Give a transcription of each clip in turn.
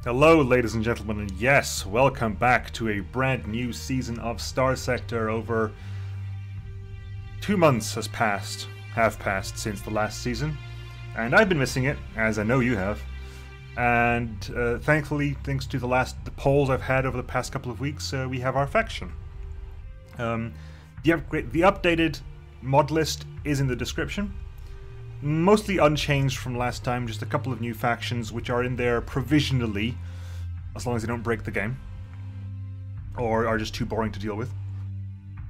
Hello ladies and gentlemen, and yes, welcome back to a brand new season of Starsector. Over 2 months have passed since the last season, and I've been missing it, as I know you have. And thankfully, thanks to the polls I've had over the past couple of weeks, we have our faction. The updated mod list is in the description. Mostly unchanged from last time, just a couple of new factions which are in there provisionally, as long as they don't break the game, or are just too boring to deal with.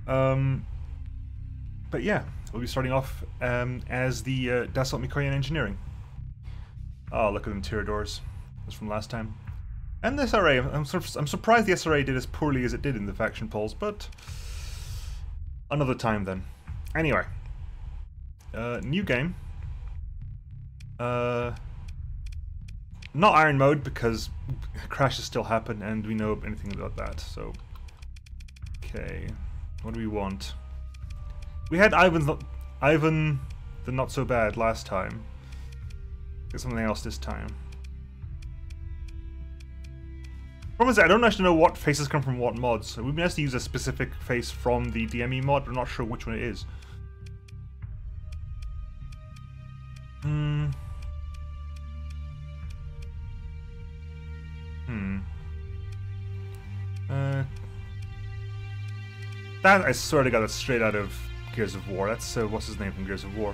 But yeah, we'll be starting off as the Dassault-Mikoyan Engineering. Oh, look at them interior doors. That's from last time. And the SRA, I'm surprised the SRA did as poorly as it did in the faction polls, but another time then. Anyway, new game. Not iron mode because crashes still happen and we know anything about that, so okay, what do we want? We had Ivan the not so bad last time. Get something else this time. Problem is I don't actually know what faces come from what mods, so we've been asked to use a specific face from the DME mod, but I'm not sure which one it is. That, I swear to God, that's straight out of Gears of War. That's, what's his name from Gears of War?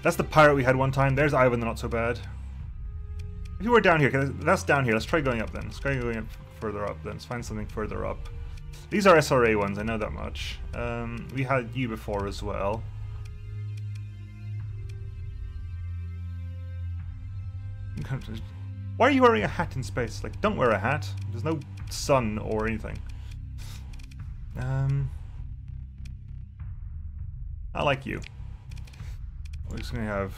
That's the pirate we had one time. There's Ivan the not so bad. If you were down here, that's down here. Let's try going up then. Let's try going up further up then. Let's find something further up. These are SRA ones, I know that much. We had you before as well. Why are you wearing a hat in space? Like, don't wear a hat. There's no sun or anything. I like you. We're just gonna have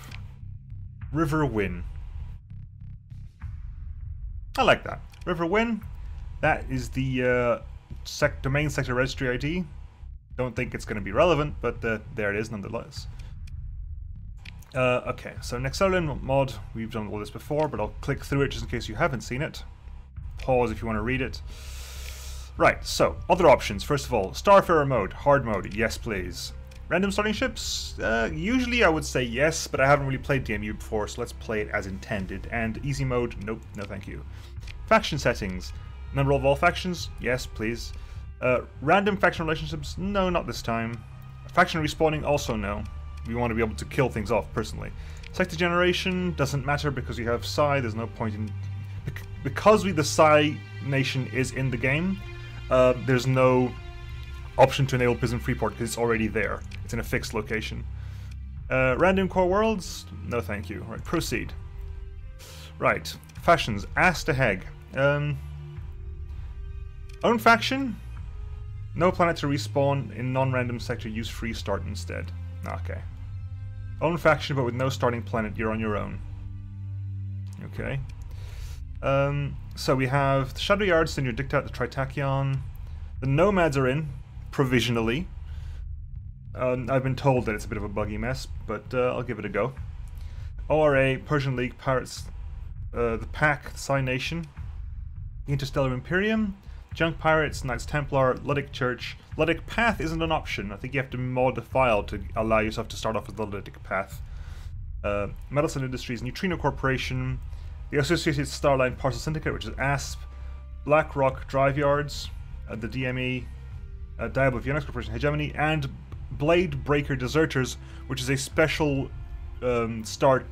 River Wynn. I like that. River Wynn. That is the domain sector registry ID. Don't think it's gonna be relevant, but there it is nonetheless. Okay, so Nexolin mod, we've done all this before, but I'll click through it just in case you haven't seen it. Pause if you want to read it. Right, so, other options. First of all, Starfarer mode, hard mode, yes please. Random starting ships, usually I would say yes, but I haven't really played DMU before, so let's play it as intended. And easy mode, nope, no thank you. Faction settings, number of all factions, yes please. Random faction relationships, no, not this time. Faction respawning, also no. We want to be able to kill things off personally. Sector generation doesn't matter because you have Psi. There's no point in because the Psi nation is in the game. There's no option to enable Prison Freeport because it's already there. It's in a fixed location. Random core worlds, no thank you. Right, proceed. Right, factions. Ass to Heg. Own faction. No planet to respawn in non-random sector. Use free start instead. Okay. Own faction, but with no starting planet, you're on your own. Okay. So we have the Shadow Yards, then your Dictate, the Tritachyon. The Nomads are in, provisionally. I've been told that it's a bit of a buggy mess, but I'll give it a go. ORA, Persian League, Pirates, the Pack, the Psi Nation, Interstellar Imperium, Junk Pirates, Knights Templar, Luddic Church. Luddic Path isn't an option. I think you have to mod a file to allow yourself to start off with the Luddic Path. Metals and Industries, Neutrino Corporation, the Associated Starline Parcel Syndicate, which is ASP, BlackRock Drive Yards, the DME, Diablo Vienna Corporation Hegemony, and Blade Breaker Deserters, which is a special start,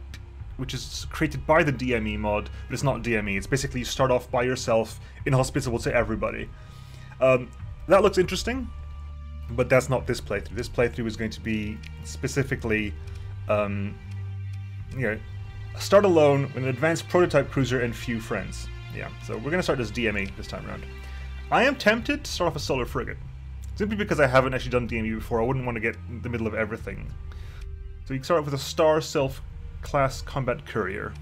which is created by the DME mod, but it's not DME. It's basically you start off by yourself, inhospitable to everybody. That looks interesting, but that's not this playthrough. This playthrough is going to be specifically, start alone with an advanced prototype cruiser and few friends. Yeah, so we're going to start as DME this time around. I am tempted to start off a solar frigate, simply because I haven't actually done DME before. I wouldn't want to get in the middle of everything. So you can start off with a Star Self class combat courier.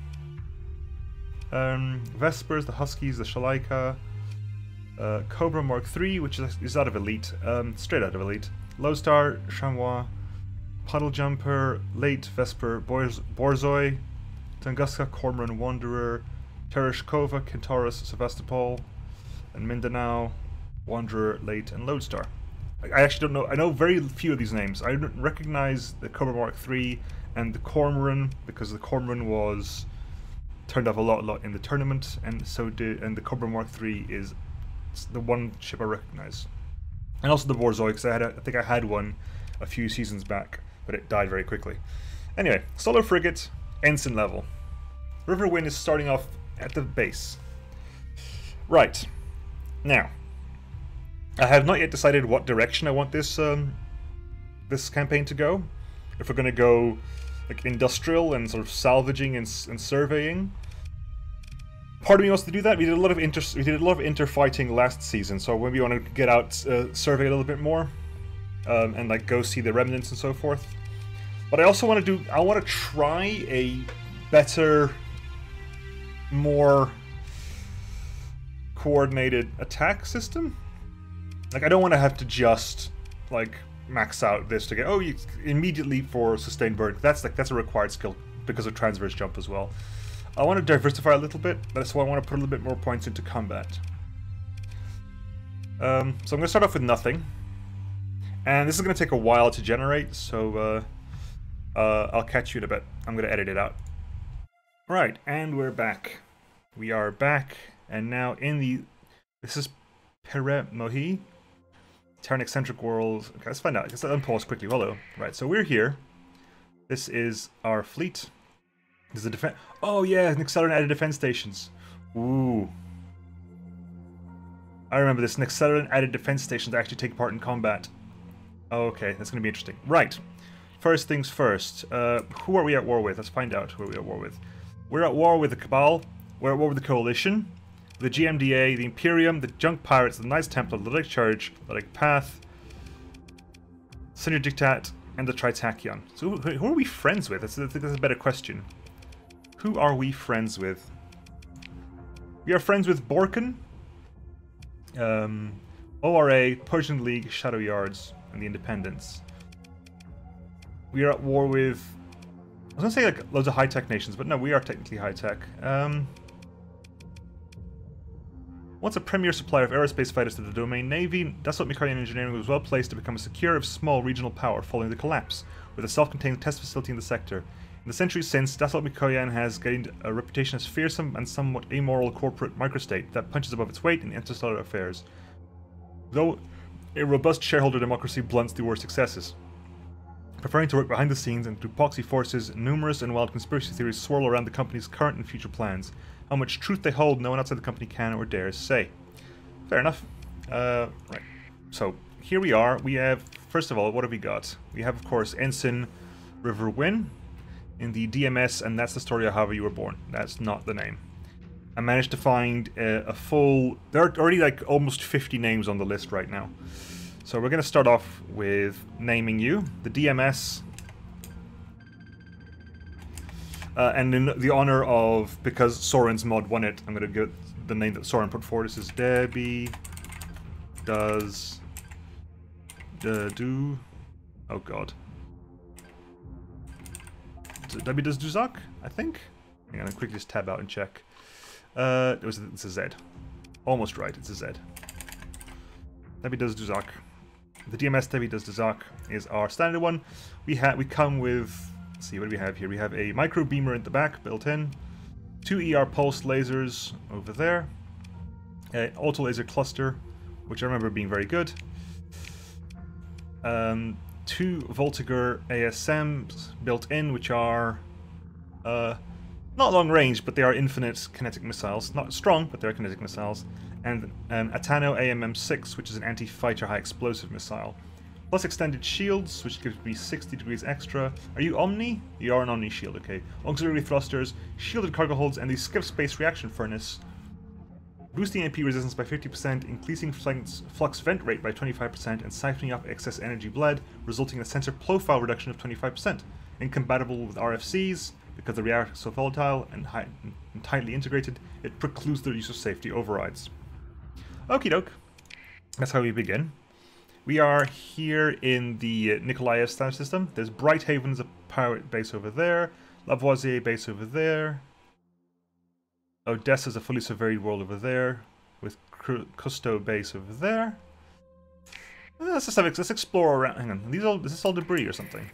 Vespers, the Huskies, the Shalaika, Cobra Mark III, which is out of Elite, straight out of Elite. Lodestar, Chamois, Puddle Jumper, Late Vesper, Borzoi, Tunguska, Cormoran Wanderer, Tereshkova, Kentaurus, Sevastopol, and Mindanao, Wanderer, Late, and Lodestar. I actually don't know. I know very few of these names. I don't recognize the Cobra Mark III and the Cormoran because the Cormoran was turned up a lot in the tournament, and the Cobra Mark III is the one ship I recognize. And also the Borzoi, because I think I had one a few seasons back, but it died very quickly. Anyway, solo frigate, ensign level. River Wynn is starting off at the base. Right. Now, I have not yet decided what direction I want this this campaign to go. If we're going to go like industrial and sort of salvaging and surveying. Part of me wants to do that. We did a lot of interfighting last season, so maybe we want to get out, survey a little bit more, and like go see the remnants and so forth. But I also want to I want to try a better, more coordinated attack system. Like, I don't want to have to just like max out this to get immediately for sustained burn. That's a required skill because of transverse jump as well. I want to diversify a little bit. That's why I want to put a little bit more points into combat. So I'm going to start off with nothing, and this is going to take a while to generate. So I'll catch you in a bit. I'm going to edit it out. Right, and we're back. We are back, and now this is Pere Mohi. Terran eccentric world. Okay, let's find out. Let's unpause quickly. Hello. Right, so we're here. This is our fleet. There's a defense. Oh yeah, Nexcelleran added defense stations. Ooh. I remember this. Nexcelleran added defense stations to actually take part in combat. Okay, that's going to be interesting. Right. First things first. Who are we at war with? Let's find out who are we at war with. We're at war with the Cabal. We're at war with the Coalition. The GMDA, the Imperium, the Junk Pirates, the Knights Templar, the Lytic Church, the Lytic Path, Senior Dictat, and the Tritachyon. So who are we friends with? I think that's a better question. Who are we friends with? We are friends with Borken, ORA, Persian League, Shadow Yards, and the Independents. We are at war with... I was going to say like loads of high-tech nations, but no, we are technically high-tech. Once a premier supplier of aerospace fighters to the domain Navy, Dassault-Mikoyan Engineering was well placed to become a secure, small regional power following the collapse, with a self-contained test facility in the sector. In the centuries since, Dassault-Mikoyan has gained a reputation as fearsome and somewhat amoral corporate microstate that punches above its weight in interstellar affairs, though a robust shareholder democracy blunts the worst successes. Preferring to work behind the scenes and through proxy forces, numerous and wild conspiracy theories swirl around the company's current and future plans. How much truth they hold, no one outside the company can or dares say. Fair enough. Right. So, here we are. We have, first of all, what have we got? We have, of course, Ensign River Wynn in the DMS, and that's the story of how you were born. That's not the name. I managed to find a full... There are already like almost 50 names on the list right now. So we're going to start off with naming you. The DMS... and in the honor of, because Soren's mod won it, I'm going to give it the name that Soren put forward. This is Debbie Does Do. Oh god. Debbie Does Duzak, I think? I'm going to quickly just tab out and check. It's a Z. Almost right, it's a Z. Debbie Does Duzak. The DMS Debbie Does Duzak is our standard one. We come with... Let's see, what do we have here? We have a micro beamer at the back, built in. 2 ER pulse lasers over there. An auto laser cluster, which I remember being very good. 2 Voltiger ASMs built in, which are not long range, but they are infinite kinetic missiles. Not strong, but they're kinetic missiles. And Atano AMM6, which is an anti-fighter high explosive missile. Plus extended shields, which gives me 60 degrees extra. Are you Omni? You are an Omni shield, okay. Auxiliary thrusters, shielded cargo holds, and the Skiff Space Reaction Furnace. Boosting AP resistance by 50%, increasing flux vent rate by 25%, and siphoning up excess energy bled, resulting in a sensor profile reduction of 25%. Incompatible with RFCs, because the reactor is so volatile and tightly integrated, it precludes the use of safety overrides. Okie doke. That's how we begin. We are here in the Nikolaev star system. There's Brighthaven's a pirate base over there. Lavoisier base over there. Odessa's a fully surveyed world over there, with Custo base over there. Let's explore around. Hang on, is this all debris or something?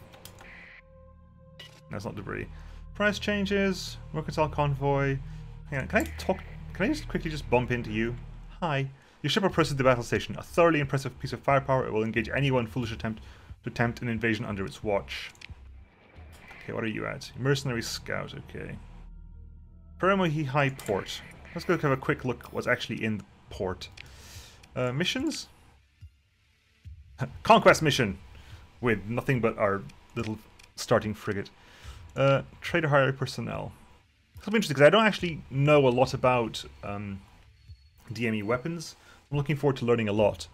No, it's not debris. Price changes, Mercantile Convoy. Hang on, can I talk? Can I just quickly bump into you? Hi. Your ship approaches the battle station. A thoroughly impressive piece of firepower. It will engage anyone foolish to attempt an invasion under its watch. Okay, what are you at? Mercenary Scout, okay. Paramohi High Port. Let's go have a quick look what's actually in the port. Missions? Conquest mission! With nothing but our little starting frigate. Trader hire personnel. This will be interesting because I don't actually know a lot about DME weapons. I'm looking forward to learning a lot.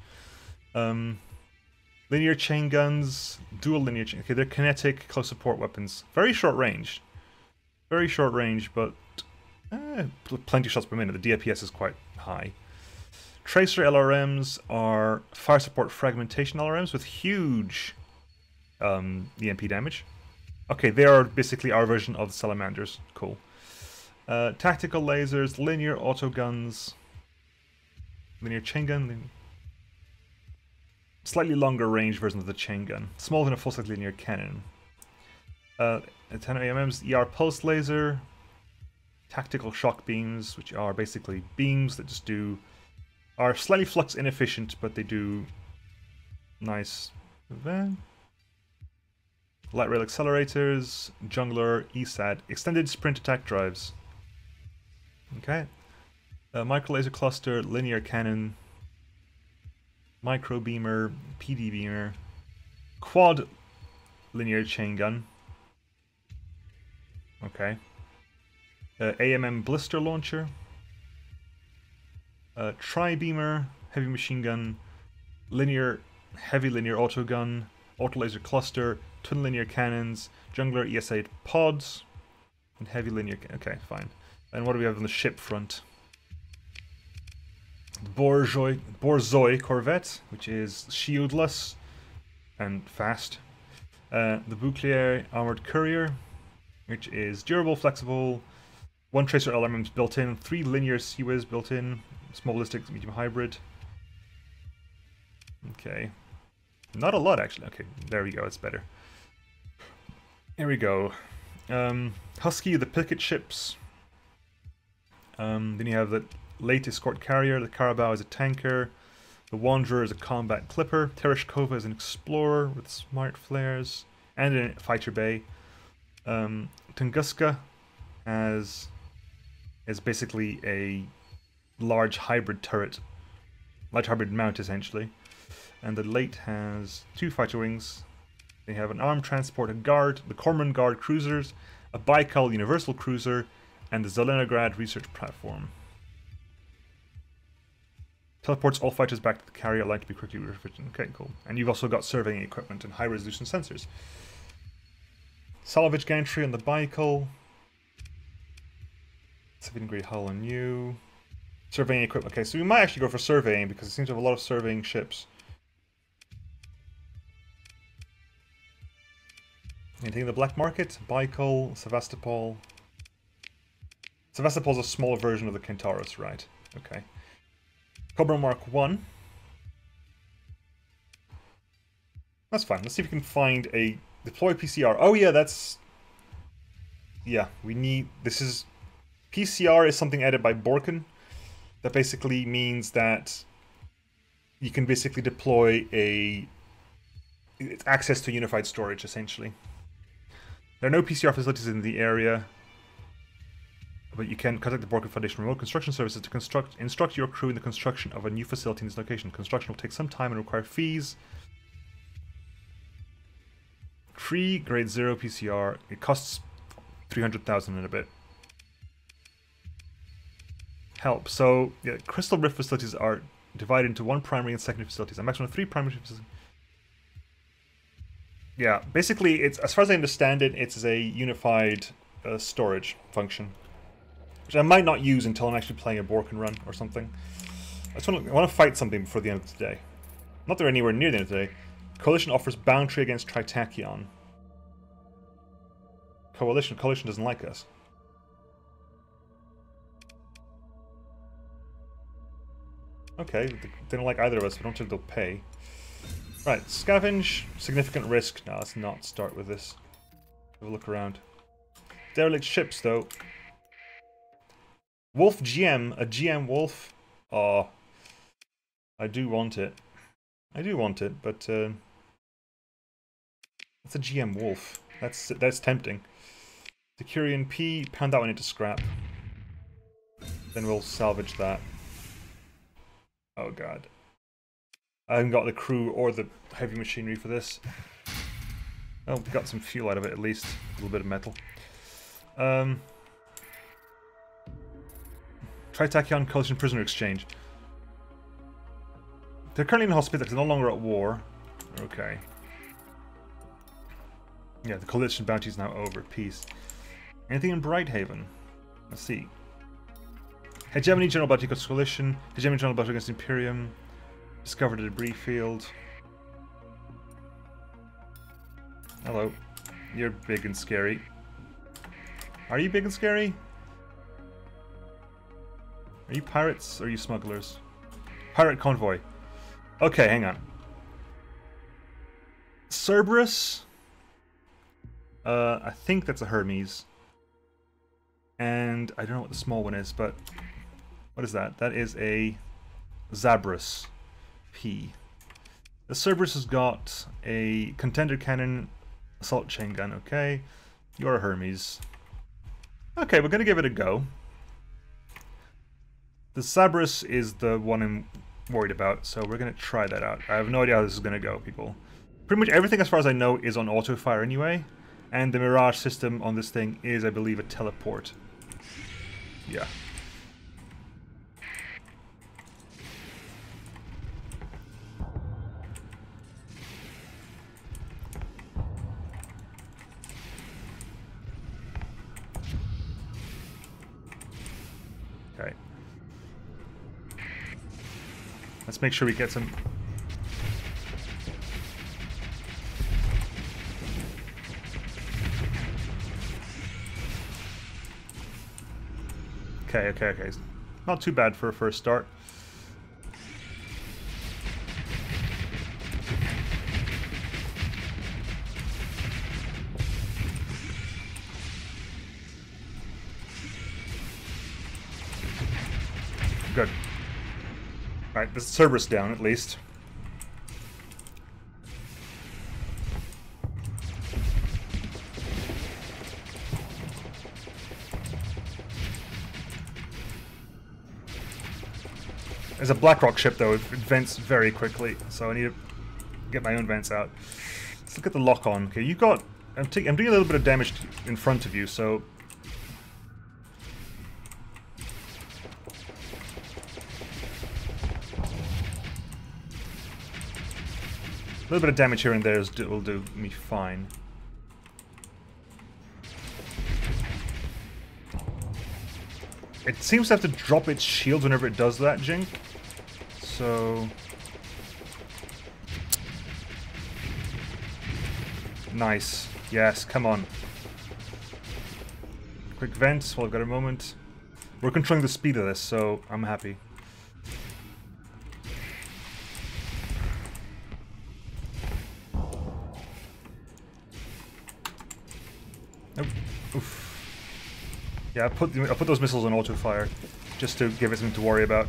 Linear chain guns, dual linear chain. Okay, they're kinetic, close support weapons. Very short range. Very short range, but plenty of shots per minute. The DPS is quite high. Tracer LRMs are fire support fragmentation LRMs with huge EMP damage. Okay, they are basically our version of the Salamanders. Cool. Tactical lasers, linear auto guns, linear chain gun, slightly longer range version of the chain gun, smaller than a full-size linear cannon. 10 AMMs, ER pulse laser, tactical shock beams, which are basically beams that are slightly flux inefficient, but they do nice. Light rail accelerators, jungler, ESAD, extended sprint attack drives. Okay. Micro laser cluster, linear cannon, micro beamer, PD beamer, quad linear chain gun. Okay. AMM blister launcher, tri-beamer, heavy machine gun, heavy linear auto gun, auto laser cluster, twin linear cannons, jungler ESA pods, and heavy linear. Okay, fine. And what do we have on the ship front? The Borzoi corvette, which is shieldless and fast. The Bouclier armored courier, which is durable, flexible. 1 tracer LRMs built in, 3 linear CWIS built in, small ballistic, medium hybrid. Okay. Not a lot, actually. Okay, there we go, it's better. Here we go. Husky, the picket ships. Then you have the late escort carrier, the Carabao is a tanker, the Wanderer is a combat clipper, Tereshkova is an explorer with smart flares, and a fighter bay. Tunguska is basically a large hybrid turret, large hybrid mount essentially. And the late has 2 fighter wings. They have an armed transport, a guard, the Cormoran Guard cruisers, a Baikal Universal cruiser, and the Zelenograd research platform. Teleports all fighters back to the carrier line to be quickly refitted. Okay, cool. And you've also got surveying equipment and high resolution sensors. Salvage gantry on the Baikal. Civilian grade hull on you. Surveying equipment. Okay, so we might actually go for surveying because it seems to have a lot of surveying ships. Anything in the black market? Baikal, Sevastopol. Sevastopol's a smaller version of the Kentaurus, right? Okay. Cobra Mark 1. That's fine. Let's see if we can find a deploy PCR. Oh yeah, that's... Yeah, we need... This is... PCR is something added by Borken. That basically means that you can basically deploy it's access to unified storage, essentially. There are no PCR facilities in the area, but you can contact the Borken Foundation Remote Construction Services to instruct your crew in the construction of a new facility in this location. Construction will take some time and require fees. Free grade 0 PCR. It costs 300,000 and a bit. Help. So, yeah, Crystal Rift facilities are divided into 1 primary and secondary facilities. A maximum of 3 primary facilities. Yeah, basically, it's, as far as I understand it, it's a unified storage function, which I might not use until I'm actually playing a Borken run or something. I want to fight something before the end of the day. Not that we're anywhere near the end of the day. Coalition offers boundary against Tritachyon. Coalition doesn't like us. Okay, they don't like either of us, but I don't think they'll pay. Right, scavenge, significant risk. Now let's not start with this. Have a look around. Derelict ships, though. Wolf GM, a GM wolf. Oh, I do want it. I do want it, but that's a GM wolf. That's tempting. Decurion P, pound that one into scrap. Then we'll salvage that. Oh god. I haven't got the crew or the heavy machinery for this. Oh, we got some fuel out of it at least. A little bit of metal. Tritachyon Coalition Prisoner Exchange. They're currently in hospital, they're no longer at war. Okay. Yeah, the coalition bounty is now over. Peace. Anything in Brighthaven? Let's see. Hegemony, General Bounty against Coalition. Hegemony, General Bounty against Imperium. Discovered a debris field. Hello. You're big and scary. Are you big and scary? Are you pirates or are you smugglers? Pirate convoy. Okay, hang on. Cerberus. I think that's a Hermes. And I don't know what the small one is, but what is that? That is a Zabrus P. The Cerberus has got a contender cannon, assault chain gun. Okay, you're a Hermes. Okay, we're gonna give it a go. The Zabrus is the one I'm worried about, so we're gonna try that out. I have no idea how this is gonna go, people. Pretty much everything, as far as I know, is on auto fire anyway, and the Mirage system on this thing is, I believe, a teleport. Yeah. Okay. Let's make sure we get some... Okay. Not too bad for a first start. Good. Alright, this is Cerberus down at least. There's a BlackRock ship though, it vents very quickly, so I need to get my own vents out. Let's look at the lock-on. Okay, you got... I'm doing a little bit of damage in front of you, so... A little bit of damage here and there will do me fine. It seems to have to drop its shield whenever it does that, Jink. So... Nice. Yes, come on. Quick vents while I've got a moment. We're controlling the speed of this, so I'm happy. Nope. Oof. Yeah, I put those missiles on auto fire, just to give it something to worry about.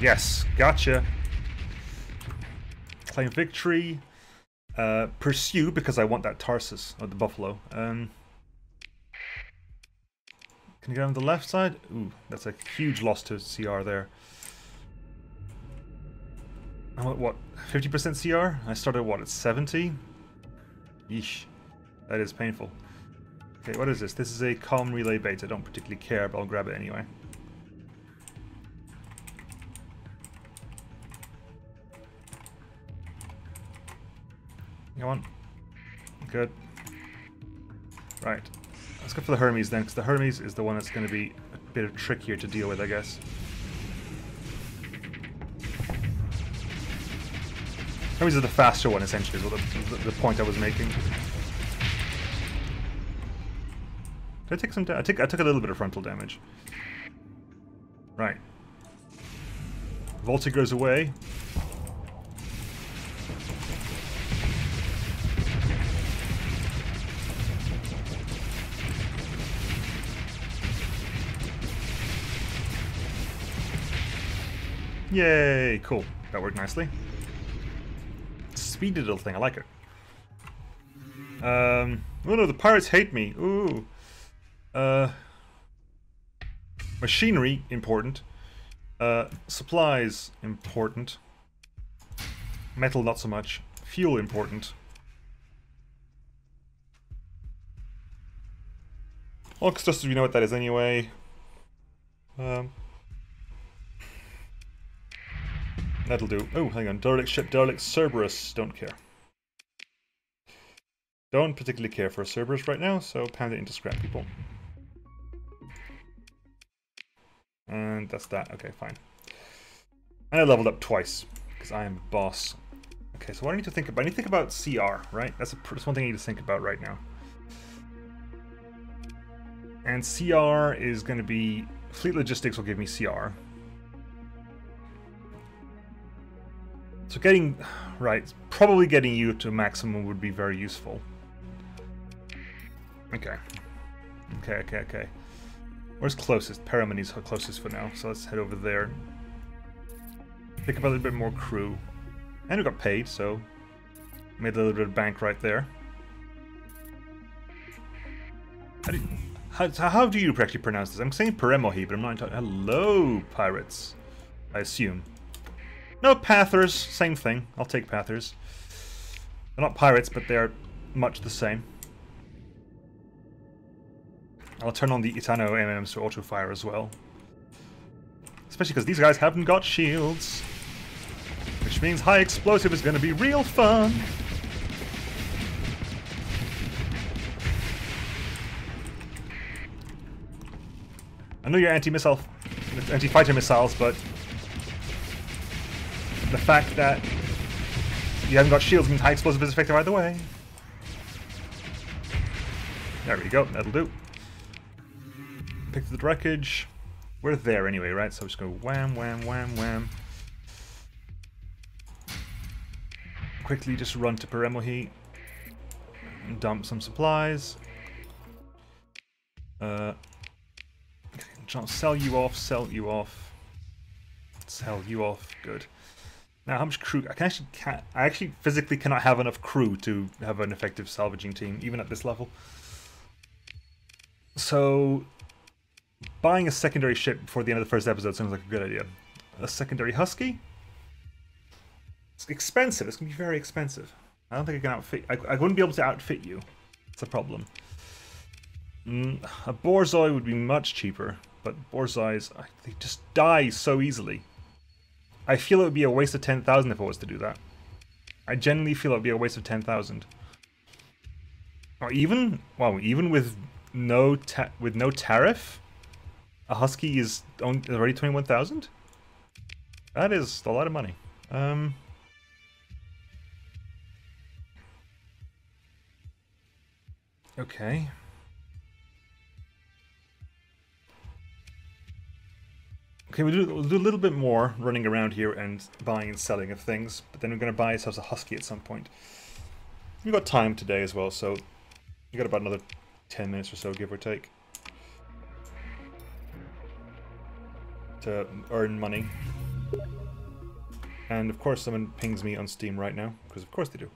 Yes, gotcha. Claim victory. Pursue, because I want that Tarsus, or the Buffalo. Can you get on the left side? Ooh, that's a huge loss to CR there. What, 50% CR? I started, what, at 70? Yeesh. That is painful. Okay, what is this? This is a comm relay bait. I don't particularly care, but I'll grab it anyway. Come on. Good. Right. Let's go for the Hermes then, because the Hermes is the one that's going to be a bit trickier to deal with, I guess. Hermes is the faster one, essentially, is what the point I was making. Did I take some I took a little bit of frontal damage. Right. Volta goes away. Yay! Cool. That worked nicely. Speedy little thing. I like it. Oh no, the pirates hate me. Ooh. Machinery, important. Supplies, important. Metal, not so much. Fuel, important. Ox dusters, we know what that is anyway. That'll do. Oh, hang on. Derelict ship, derelict Cerberus. Don't care. Don't particularly care for a Cerberus right now, so pound it into scrap, people. And that's that. Okay, fine. And I leveled up twice, because I am a boss. Okay, so what I need to think about? I need to think about CR, right? That's one thing I need to think about right now. And CR is going to be... Fleet Logistics will give me CR. So getting... Right, probably getting you to maximum would be very useful. Okay. Okay. Where's closest? Paramony's closest for now, so let's head over there. Pick up a little bit more crew. And we got paid, so... Made a little bit of bank right there. How do you actually pronounce this? I'm saying Paremohi, but I'm not entirely... Hello, pirates. I assume. No, Pathers. Same thing. I'll take Pathers. They're not pirates, but they're much the same. I'll turn on the Itano MMs to auto-fire as well. Especially because these guys haven't got shields. Which means high explosive is going to be real fun. I know you're anti-fighter missiles, but the fact that you haven't got shields means high explosive is effective either way. There we go, that'll do. Pick the wreckage. We're there anyway, right? So just go wham, wham, wham, wham. Quickly just run to Paremohi and dump some supplies. Sell you off, sell you off. Sell you off, good. Now how much crew? I actually physically cannot have enough crew to have an effective salvaging team, even at this level. So buying a secondary ship before the end of the first episode sounds like a good idea. A secondary Husky? It's expensive. It's going to be very expensive. I don't think I can outfit... I wouldn't be able to outfit you. It's a problem. A Borzoi would be much cheaper, but Borzois, they just die so easily. I feel it would be a waste of 10,000 if I was to do that. I genuinely feel it would be a waste of 10,000. Or even... Wow, even with no tariff, a Husky is already 21,000? That is a lot of money. Okay. Okay, we'll do a little bit more running around here and buying and selling of things, but then we're going to buy ourselves a Husky at some point. We've got time today as well, so we've got about another 10 minutes or so, give or take, to earn money. And of course someone pings me on Steam right now, because of course they do.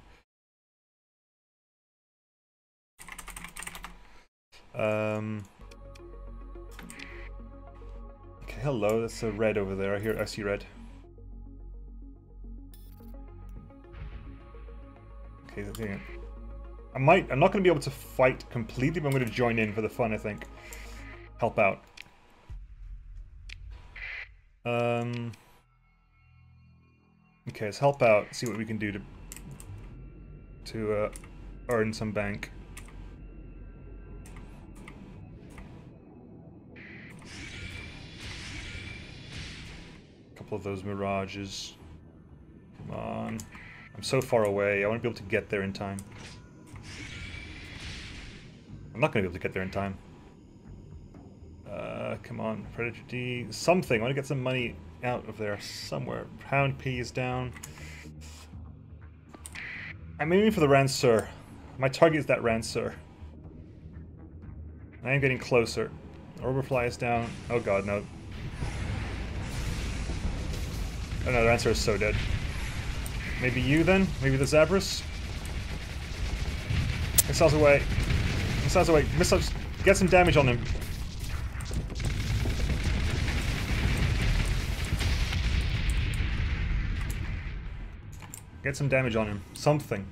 Okay, hello, that's a red over there. I see red. Okay, I'm not going to be able to fight completely, but I'm going to join in for the fun, I think. Help out. Okay, let's help out, see what we can do to earn some bank. Couple of those mirages. Come on. I'm so far away, I won't be able to get there in time. I'm not going to be able to get there in time. Come on, Predator D. Something. I want to get some money out of there somewhere. Pound P is down. I'm aiming for the Rancer. My target is that Rancer. I am getting closer. Overfly is down. Oh god, no. Oh no, the Rancer is so dead. Maybe you then? Maybe the Zabras? Missiles away. Missiles away. Missiles. Get some damage on him. Get some damage on him. Something.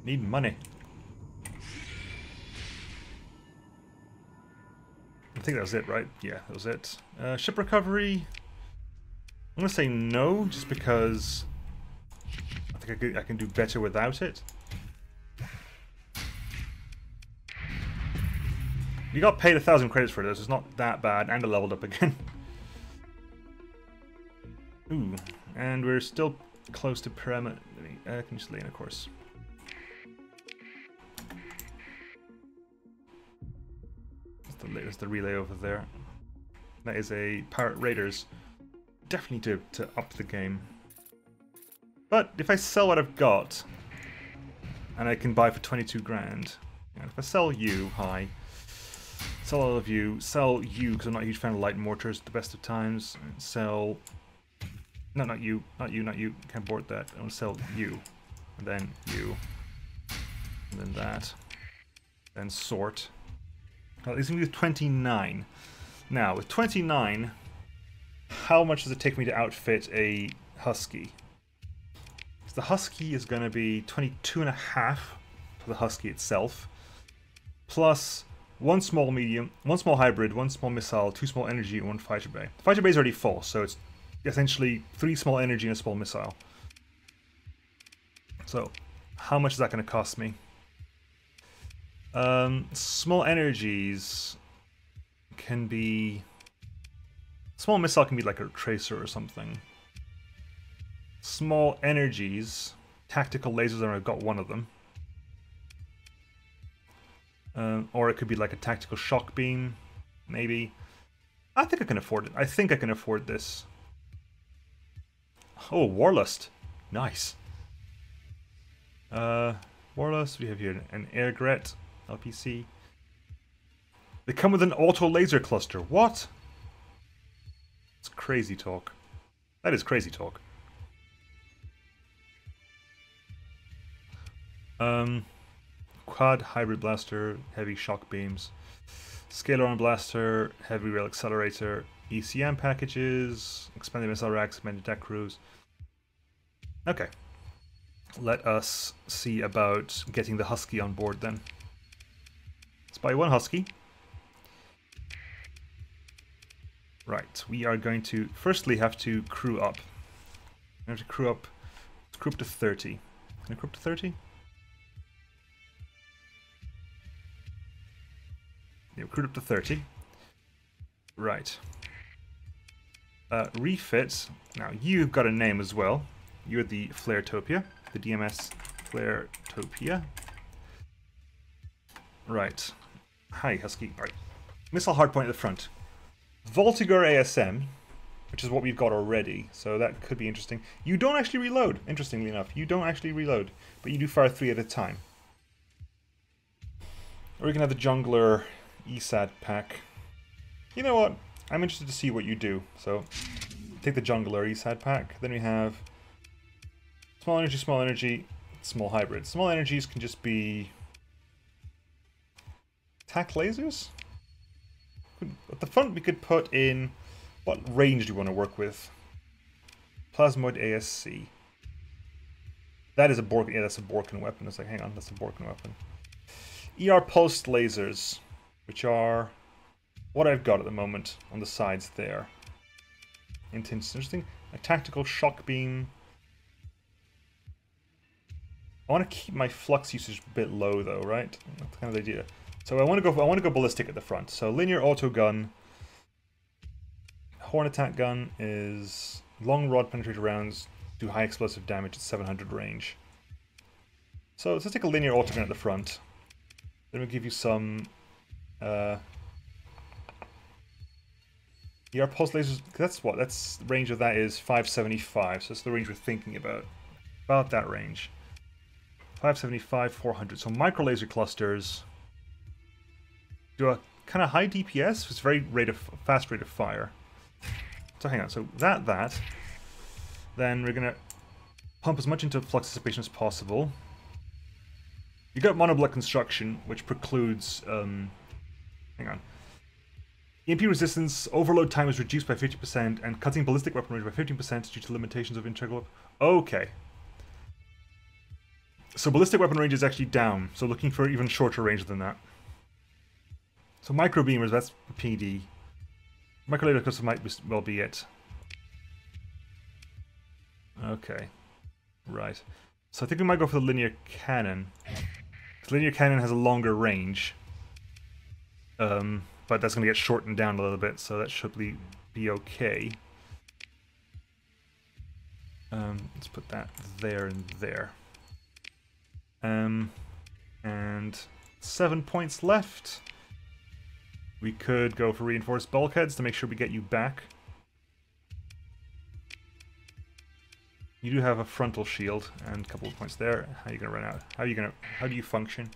Need money. I think that was it, right? Yeah, that was it. Ship recovery. I'm gonna say no, just because I think I can do better without it. You got paid 1,000 credits for this. It's not that bad, and I leveled up again. Ooh, and we're still close to pyramid. Can you just lane, of course. That's the relay over there. That is a Pirate Raiders. Definitely to up the game. But if I sell what I've got, and I can buy for 22 grand, you know, if I sell you, hi, sell all of you, sell you because I'm not a huge fan of light mortars at the best of times, and sell. No, not you, not you, not you. Can't board that. I want to sell you, and then you, and then that, then sort. Well, it's going to be 29. Now, with 29, how much does it take me to outfit a Husky? So the Husky is going to be 22.5 for the Husky itself, plus one small medium, one small hybrid, one small missile, 2 small energy, and 1 fighter bay. The fighter bay is already full, so it's essentially 3 small energy and a small missile. So, how much is that going to cost me? Small energies can be... Small missile can be like a tracer or something. Small energies, tactical lasers, and I've got one of them. Or it could be like a tactical shock beam, maybe. I think I can afford it. I think I can afford this. Oh, Warlust. Nice. Warlust, we have here an Airgret LPC. They come with an auto laser cluster. What? It's crazy talk. That is crazy talk. Quad hybrid blaster, heavy shock beams, scalar blaster, heavy rail accelerator, ECM packages, expanded missile racks, expanded deck crews. Okay. Let us see about getting the Husky on board then. Let's buy 1 Husky. Right, we are going to firstly have to crew up. We have to crew up to 30. Can I crew up to 30? Yeah, crewed up to 30. Right. Refit. Now, you've got a name as well. You're the Flaretopia. The DMS Flaretopia. Right. Hi, Husky. Right. Missile hardpoint at the front. Voltigeur ASM, which is what we've got already, so that could be interesting. You don't actually reload, interestingly enough. You don't actually reload, but you do fire 3 at a time. Or we can have the Jungler ESAT pack. You know what? I'm interested to see what you do, so take the Jungler ESAT pack. Then we have small energy, small hybrid. Small energies can just be attack lasers? At the front we could put in, what range do you want to work with? Plasmoid ASC. That is a Borken, yeah, that's a Borken weapon. It's like, hang on, that's a Borken weapon. ER pulsed lasers, which are what I've got at the moment on the sides there. Interesting. A tactical shock beam. I want to keep my flux usage a bit low though, right? That's kind of the idea. So I want to go ballistic at the front. So linear auto gun. Horn attack gun is long rod penetrator rounds, do high explosive damage at 700 range. So let's take a linear auto gun at the front. Then we'll give you some ER pulse lasers. That's what? That's the range of that is 575. So that's the range we're thinking about. About that range. 575, 400. So micro laser clusters do a kind of high DPS. It's very fast rate of fire. So hang on. So that. Then we're gonna pump as much into flux dissipation as possible. You got monoblock construction, which precludes. Hang on. EMP resistance, overload time is reduced by 50%, and cutting ballistic weapon range by 15% due to limitations of integral. Okay. So ballistic weapon range is actually down, so looking for even shorter range than that. So micro beamers, that's PD. Micro laser cluster might well be it. Okay. Right. So I think we might go for the linear cannon. The linear cannon has a longer range. But that's going to get shortened down a little bit, so that should be okay. Let's put that there and there. And 7 points left. We could go for reinforced bulkheads to make sure we get you back. You do have a frontal shield and a couple of points there. How are you going to run out? How do you function?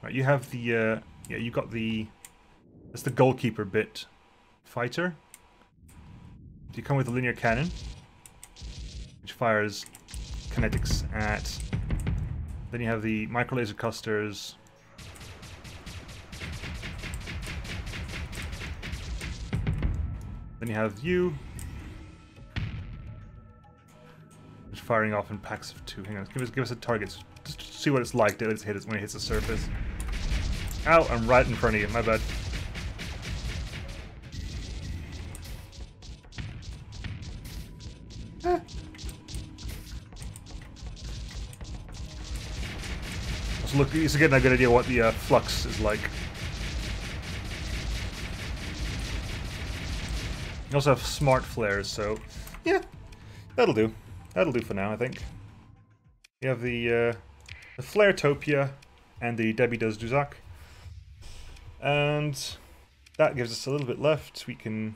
Right, you have the yeah, you got that's the goalkeeper bit fighter. You come with a linear cannon, which fires kinetics at. Then you have the micro laser clusters. Then you have you, which firing off in packs of 2. Hang on, give us a target just to see what it's like when it hits the surface. Ow, I'm right in front of you, my bad. So look, you're getting a good idea what the flux is like. You also have smart flares, so yeah, that'll do. That'll do for now, I think. You have the Flaretopia and the Debbie Does Duzak. And that gives us a little bit left. We can...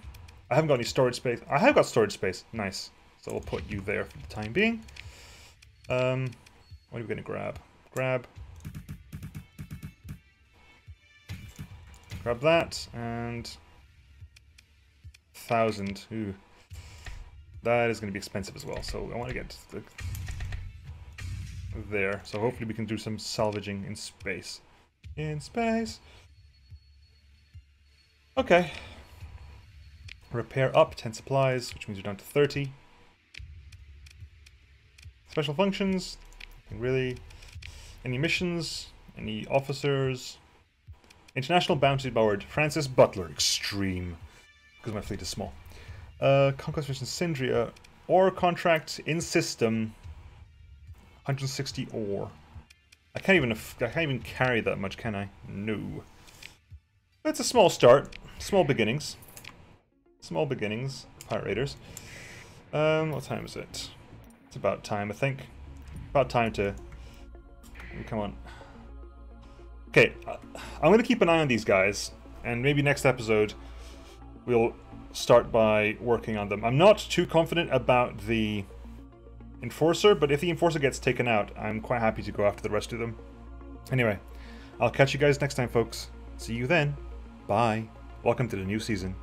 I haven't got any storage space. I have got storage space. Nice. So we'll put you there for the time being. What are we going to grab? Grab that, and... 1,000. Ooh. That is going to be expensive as well, so I want to get there. So hopefully we can do some salvaging in space. In space! Okay. Repair up, 10 supplies, which means we're down to 30. Special functions, really. Any missions, any officers. International Bounty Board, Francis Butler, Extreme, because my fleet is small. Conquest mission Syndria, ore contract in system, 160 ore. I can't even carry that much, can I? No. That's a small start. Small beginnings. Small beginnings, Pirate Raiders. What time is it? It's about time, I think. About time to... Come on. Okay, I'm going to keep an eye on these guys, and maybe next episode we'll start by working on them. I'm not too confident about the Enforcer, but if the Enforcer gets taken out, I'm quite happy to go after the rest of them. Anyway, I'll catch you guys next time, folks. See you then. Bye. Welcome to the new season.